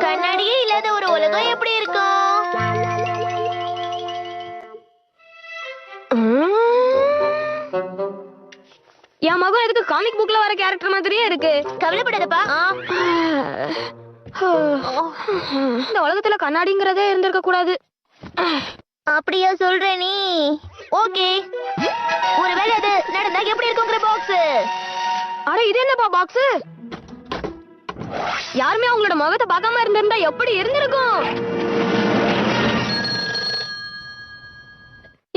கண்ணாடியே இல்லாத ஒரு உலகம் எப்படி இருக்கும்? என் மகன் எதுக்கு காமிக் புக்ல வர கேரக்டர் மாதிரியே இருக்கு. கவலைப்படாதப்பா. இந்த உலகத்துல கண்ணாடிங்கிறதே இருந்திருக்க கூடாது. அப்படியா சொல்ற நீ? ஓகே, ஒருவேளை அது நடந்தா எப்படி இருக்குங்கிற பாக்ஸ். அட இது என்னப்பா பாக்ஸ்? யாருமே அவங்களோட முகத்தை பார்க்காம இருந்திருந்தா எப்படி இருந்திருக்கும்?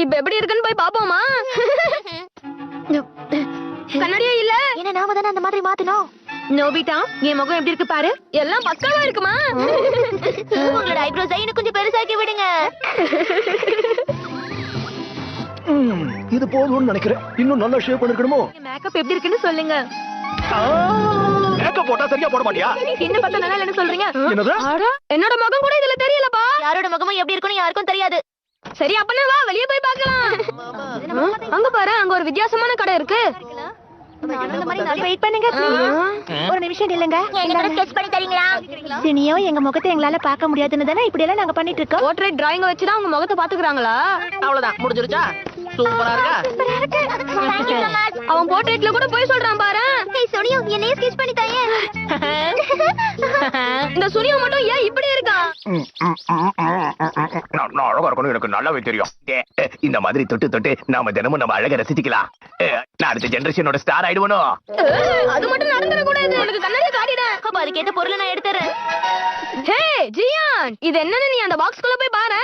இப்ப எப்படி இருக்குன்னு போய் பாப்போமா? கண்ணாடியே இல்ல. என்ன நாம தானே அந்த மாதிரி மாத்தணும். நோபிட்டா, என் முகம் எப்படி இருக்கு பாரு. எல்லாம் பக்காவா இருக்குமா? உங்களோட ஐப்ரோஸ் இன்னும் கொஞ்சம் பெருசாக்கி விடுங்க. இது போதும்னு நினைக்கிறேன். இன்னும் நல்லா ஷேப் பண்ணிருக்கணுமோ? மேக்கப் எப்படி இருக்குன்னு சொல்லுங்க. மேக்கப் போட்டா சரியா போட மாட்டியா? என்ன பார்த்தா நல்லா இல்லைன்னு சொல்றீங்க? என்னது? அட, என்னோட முகம் கூட இதுல தெரியலப்பா. யாரோட முகமும் எப்படி இருக்குன்னு யாருக்கும் தெரியாது. சரி அப்பனா வா வெளிய போய் பார்க்கலாம். அங்க பாரு, அங்க ஒரு வித்தியாசமான கடை இருக்கு. வெயிட் பண்ணுங்க ஒரு நிமிஷம் இல்லங்க. என்ன ஸ்கெட்ச் பண்ணி தரீங்களா? தினியோ எங்க முகத்தை எங்களால பார்க்க முடியாதுன்னு தானே இப்படி எல்லாம் நாங்க பண்ணிட்டு இருக்கோம். போர்ட்ரேட் டிராயிங் வச்சு தான் உங்க முகத்தை பாத்துக்கறாங்களா? அவ்வளவுதான் முடிஞ்சிருச்சா? சூப்பரா இருக்கா? அவன் போர்ட்ரேட்ல கூட போய் சொல்றான் பாரு. ஏய் சோனியோ, என்னைய ஸ்கெட்ச் பண்ணி தாயே. இந்த சூனியா மட்டும் ஏன் இப்படி இருக்கா? நான் அழகா இருக்கணும், எனக்கு நல்லாவே தெரியும். இந்த மாதிரி தொட்டு தொட்டு நாம தினமும் நம்ம அழக ரசிச்சுக்கலாம். நான் அடுத்த ஜெனரேஷனோட ஸ்டார் ஆயிடுவனோ. அது மட்டும் நடந்துட கூடாது. எனக்கு கண்ணாடி காட்டிடு. அப்ப அதுக்கேத்த பொருளை நான் எடுத்துறேன். ஹே ஜியான், இது என்னன்னு நீ அந்த பாக்ஸ்க்குள்ள போய் பாரு.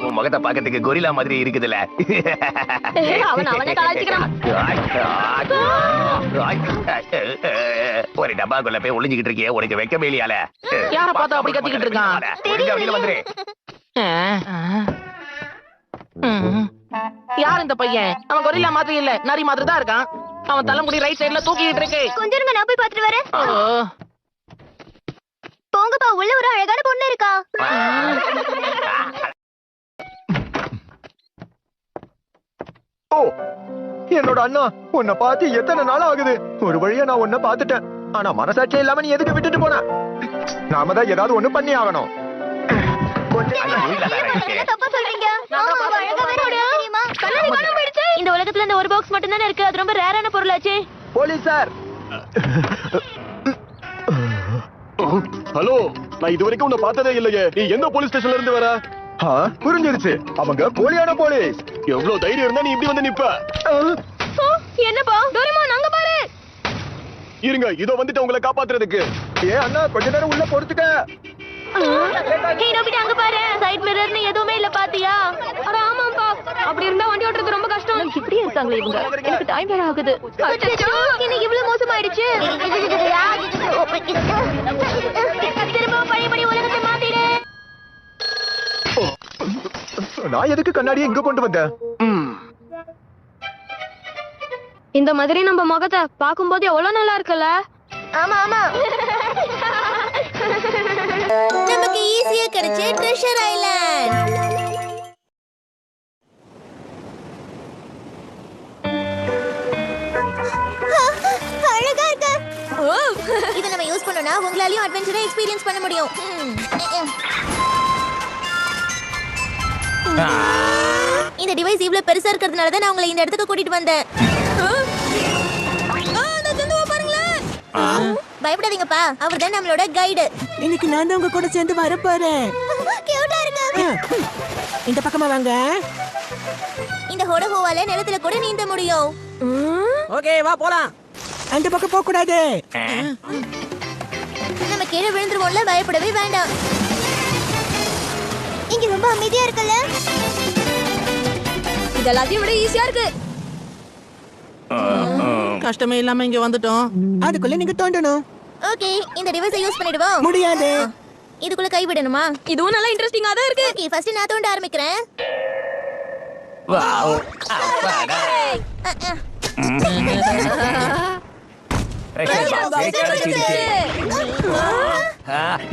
உன் முகத்தை பாக்கிறதுக்கு கொரில்லா மாதிரி இருக்குதுல்ல. அவனே கலாய்ச்சிக்கிறான். ஒரு டப்பாக்குள்ள போய் ஒளிஞ்சுக்கிட்டு இருக்கியே, உனக்கு வெக்கமே இல்லையால? யார பார்த்தா அப்படி கத்திக்கிட்டு இருக்கான்? வந்துரு. யார் இந்த பையன்? அவன் கொரில்லா மாதிரி இல்ல, நரி மாதிரி தான் இருக்கான். அவன் தலைமுடி ரைட் சைடுல தூக்கிட்டு இருக்கு. கொஞ்சம் இருங்க, நான் போய் பாத்துட்டு வரேன். போங்கப்பா, உள்ள ஒரு அழகான பொண்ணு இருக்கா. ஓ, என்னோட அண்ணா, உன்னை பார்த்து எத்தனை நாள் ஆகுது? ஒரு வழியா நான் உன்னை பார்த்துட்டேன். ஆனா மனசாட்சியே இல்லாம நீ எதுக்கு விட்டுட்டு போன? நாம தான் ஏதாவது ஒண்ணு பண்ணி ஆகணும். தப்பா சொல்றீங்க. இந்த உலகத்துல இந்த ஒரு பாக்ஸ் மட்டும் தானே இருக்கு. அது ரொம்ப ரேரான பொருளாச்சே. Police sir. ஹலோ, நான் இது வரைக்கும் உன்னை பார்த்ததே இல்லையே. நீ எந்த போலீஸ் ஸ்டேஷன்ல இருந்து வர? புரிஞ்சிருச்சு, அவங்க போலியான போலீஸ். எவ்வளவு தைரியம் இருந்தா நீ இப்படி வந்து நிப்ப? என்னப்பா டோரேமான், அங்க பாரு. இருங்க, இதோ வந்துட்டு உங்களை காப்பாத்துறதுக்கு. அண்ணா, கொஞ்ச நேரம் உள்ள பொறுத்துக்க. ஹே நோபிட்டா, அங்க பாரு. சைடு மிரர்னு எதுவுமே இல்ல, பாத்தியா? அட ஆமாப்பா, அப்படி இருந்தா வண்டி ஓட்டுறது ரொம்ப கஷ்டம். இப்படி இருக்காங்களே இவங்க. எனக்கு டைம் வேற ஆகுது. என்ன இவ்வளவு மோசமாயிடுச்சு? திரும்ப பழையபடி உலகத்தை மாத்திடு. நான் எதுக்கு கண்ணாடியை இங்க கொண்டு வந்தேன்? இந்த மாதிரி நம்ம முகத்தை பாக்கும்போது எவ்வளவு நல்லா இருக்குல்ல? ஆமா ஆமா, நமக்கு ஈஸியா கிடைச்ச ட்ரெஷர் ஐலாண்ட். அழகா இருக்கு. இத நம்ம யூஸ் பண்ணோம்னா உங்களாலயும் அட்வென்ச்சரை எக்ஸ்பீரியன்ஸ் பண்ண முடியும். இந்த டிவைஸ் இவ்வளவு பெருசா இருக்கிறதுனால தான் நான் உங்களை இந்த இடத்துக்கு கூட்டிட்டு வந்தேன். பயப்படாதீங்கப்பா, அவர் தான் நம்மளோட கைடு. இன்னைக்கு நான் தான் உங்க கூட சேர்ந்து வர போறேன். கியூட்டா இருக்கு. இந்த பக்கமா வாங்க. இந்த ஹோடஹோவால நிலத்துல கூட நீந்த முடியும். ஓகே, வா போலாம். அந்த பக்கம் போக கூடாது. நம்ம கீழே விழுந்துருவோம்ல, பயப்படவே வேண்டாம். இங்க ரொம்ப அமைதியா இருக்குல்ல? இது எல்லாத்தையும் விட ஈஸியா இருக்கு. கஷ்டமே இல்லாம இங்க வந்துட்டோம். அதுக்குள்ள நீங்க தோண்டணும். ஓகே, இந்த டிவைஸை யூஸ் பண்ணிடுவோம். முடியாது. இதுக்குள்ள கை விடணுமா? இதுவும் நல்லா இன்ட்ரெஸ்டிங்கா தான் இருக்கு. ஓகே, ஃபர்ஸ்ட் நான் தோண்ட ஆரம்பிக்கிறேன்.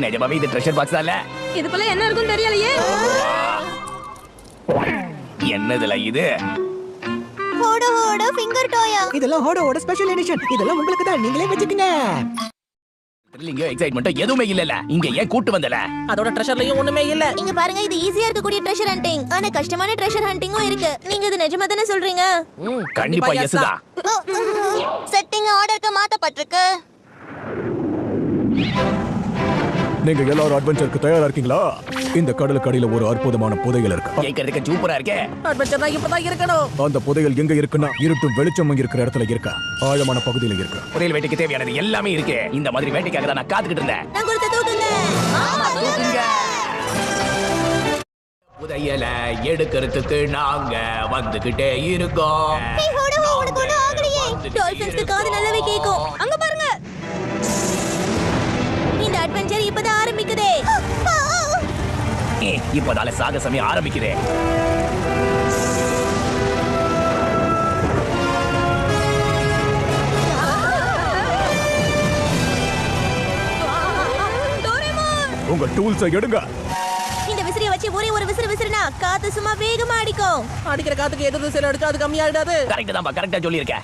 நிஜமாவே இது ட்ரெஷர் பாக்ஸ் அல்ல. இதுக்குள்ள என்ன இருக்குன்னு தெரியலையே. என்னதுல இது? ஹோட ஹோட ஃபிங்கர் டாயா. இதெல்லாம் ஹோடோட ஸ்பெஷல் எடிஷன். இதெல்லாம் உங்களுக்கு தான், நீங்களே வச்சுக்கங்க. த்ரில்லிங்கோ எக்ஸைட்மென்ட்டோ எதுவுமே இல்லல. இங்க ஏன் கூட்டு வந்தல? அதோட ட்ரெஷர்லயும் ஒண்ணுமே இல்ல. இங்க பாருங்க, இது ஈஸியா இருக்கக்கூடிய ட்ரெஷர் ஹண்டிங். ஆனா கஷ்டமான ட்ரெஷர் ஹண்டிங்கும் இருக்கு. நீங்க இது நிஜமா தானே சொல்றீங்க? கண்டிப்பா எஸ் தான். செட்டிங் ஆர்டருக்கு மாத்தப்பட்டிருக்கு. நீங்க எல்லாரும் அட்வென்ச்சருக்கு தயாரா இருக்கீங்களா? இந்த கடலுக்கு அடியில ஒரு அற்புதமான புதையல் இருக்கு. கேக்குறதுக்கு சூப்பரா இருக்கே. அட்வென்ச்சர்னா இப்பதான் இருக்கணும். அந்த புதையல் எங்க இருக்குன்னா இருட்டும் வெளிச்சமும் இருக்கிற இடத்துல இருக்கா. ஆழமான பகுதியில இருக்கு. புதையல் வேட்டைக்கு தேவையானது எல்லாமே இருக்கு. இந்த மாதிரி வேட்டைக்காக தான் நான் காத்துக்கிட்டு இருந்தேன். நான் கொடுத்த தூக்குங்க. தூக்குங்க. புதையல எடுக்கிறதுக்கு நாங்க வந்துகிட்டே இருக்கோம். ஏய் ஹோட ஹோட கொண்டு ஆகலையே. டால்பின்ஸ்க்கு காது நல்லாவே கேக்கும். அங்க பாருங்க. இந்த அட்வென்ச்சர் இப்பதான் ஆரம்பிக்குதே. இப்பதால சாகசமே ஆரம்பிக்குதே. உங்க டூல்ஸை எடுங்க. இந்த விசிறிய வச்சு ஒரே ஒரு விசிறு விசிறுனா காத்து சும்மா வேகமா அடிக்கும். அடிக்கிற காத்துக்கு எதிர்த்து சில அடிச்சா அது கம்மியாயிடாது. கரெக்ட் தான்ப்பா, கரெக்டா சொல்லியிருக்க.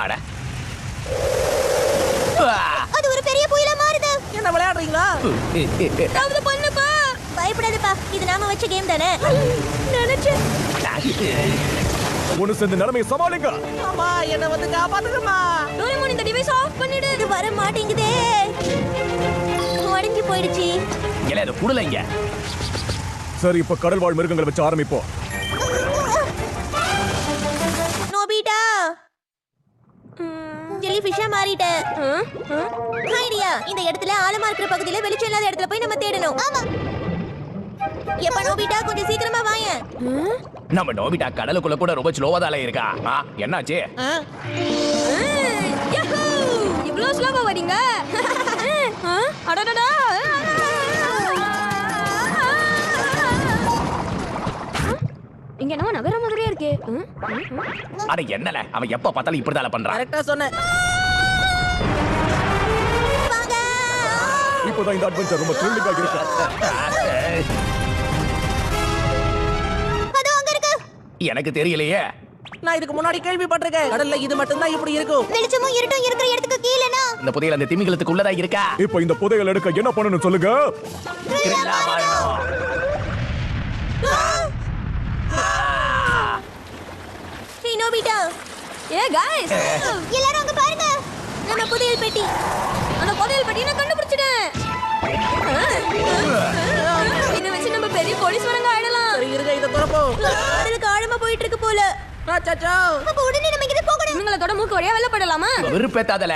ஆட. அது ஒரு பெரிய புயலா மாறுது. என்ன விளையாடுறீங்களா? ஏதாவது பண்ணுப்பா. பயப்படாதப்பா, இது நாம வச்ச கேம் தானே. நினைச்சேன். ஒன்னு சேர்ந்து நிலைமையை சமாளிங்க. அம்மா என்ன வந்து காப்பாத்துங்கம்மா. டோரேமோன் இந்த டிவைஸ் ஆஃப் பண்ணிடு. இது வர மாட்டேங்குதே. உடைஞ்சு போயிடுச்சு. இல்ல அது குடலைங்க. சரி, இப்ப கடல் வாழ் மிருகங்களை வச்சு ஆரம்பிப்போம். நோபிட்டா, ஜெலிஃபிஷா மாறிட்ட. ஐடியா, இந்த இடத்துல ஆழமா இருக்கிற பகுதியில வெளிச்சம் இல்லாத இடத்துல போய் நம்ம தேடணும். ஆமா. எப்ப நோபிட்டா கொஞ்சம் சீக்கிரமா வாயேன். நம்ம நோபிட்டா கடலுக்குள்ள கூட ரொம்ப ஸ்லோவா தான் இருக்கா. என்னாச்சு? இவ்ளோ ஸ்லோவா வரீங்க? அடடடா. இங்க என்னமோ நகர மாதிரியே இருக்கு. அட என்னல, அவன் எப்ப பார்த்தாலும் இப்படிதான் பண்றான். கரெக்டா சொன்னேன். வாங்க. இப்போதான் இந்த அட்வென்ச்சர் ரொம்ப த்ரில்லிங்கா இருக்கு. அது அங்க இருக்கு. எனக்கு தெரியலையே. நான் இதுக்கு முன்னாடி கேள்விப்பட்டிருக்கேன். கடல்ல இது மட்டும் தான் இப்படி இருக்கும். வெளிச்சமும் இருட்டும் இருக்கிற இடத்துக்கு கீழனா. இந்த புதையல் அந்த திமிங்கலத்துக்கு உள்ளதா இருக்கா? இப்போ இந்த புதையல் எடுக்க என்ன பண்ணணும் சொல்லுங்க. கிரில்லா வாழணும். ஹே நோபிட்டா. ஏ गाइस, எல்லாரும் அங்க பாருங்க. நம்ம புதையல் பெட்டி. அந்த புதையல் பட்டி நான் கண்டுபிடிச்சிட்டேன். இத வச்சு நம்ம பெரிய போலீஸ் வரங்க ஆயிடலாம். சரி இருங்க, இத திறப்போம். கடலுக்கு ஆழமா போயிட்டு இருக்கு போல. அச்சச்சோ. அப்ப உடனே நம்ம இங்க போகணும். இவங்களோட மூக்கு வழியா வெளில படலாமா? விருப்பத்தாதல.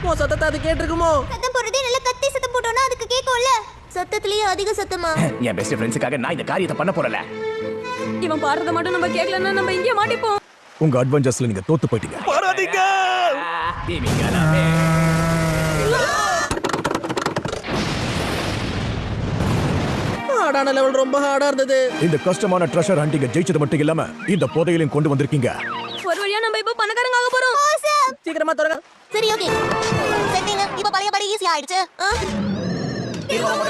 உன் சத்தத்தை அது கேட்டிருக்குமோ? சத்தம் போடுறதே நல்ல கத்தி சத்தம் போட்டோம்னா அதுக்கு கேட்கும்ல. சத்தத்திலேயே அதிக சத்தமா? என் பெஸ்ட் ஃப்ரெண்ட்ஸுக்காக நான் இந்த காரியத்தை பண்ண போறல. இவன் பாடுறத மட்டும் நம்ம கேட்கலன்னா நம்ம இங்கே மாட்டிப்போம். உங்க அட்வென்ச்சர்ஸ்ல நீங்க தோத்து போயிட்டீங்க. போராதீங்க. திமிங்கலமே. ஹார்டான லெவல் ரொம்ப ஹார்டா இருந்தது. இந்த கஷ்டமான ட்ரெஷர் ஹண்டிங்க ஜெயிச்சது மட்டும் இல்லாம இந்த புதையலையும் கொண்டு வந்திருக்கீங்க. ஒரு வழியா நம்ம இப்ப பணக்காரங்க ஆக போறோம். சீக்கிரமா தொடங்க. சரி ஓகே. செட்டிங் இப்ப பழைய படி ஈஸி ஆயிடுச்சு. இது உங்க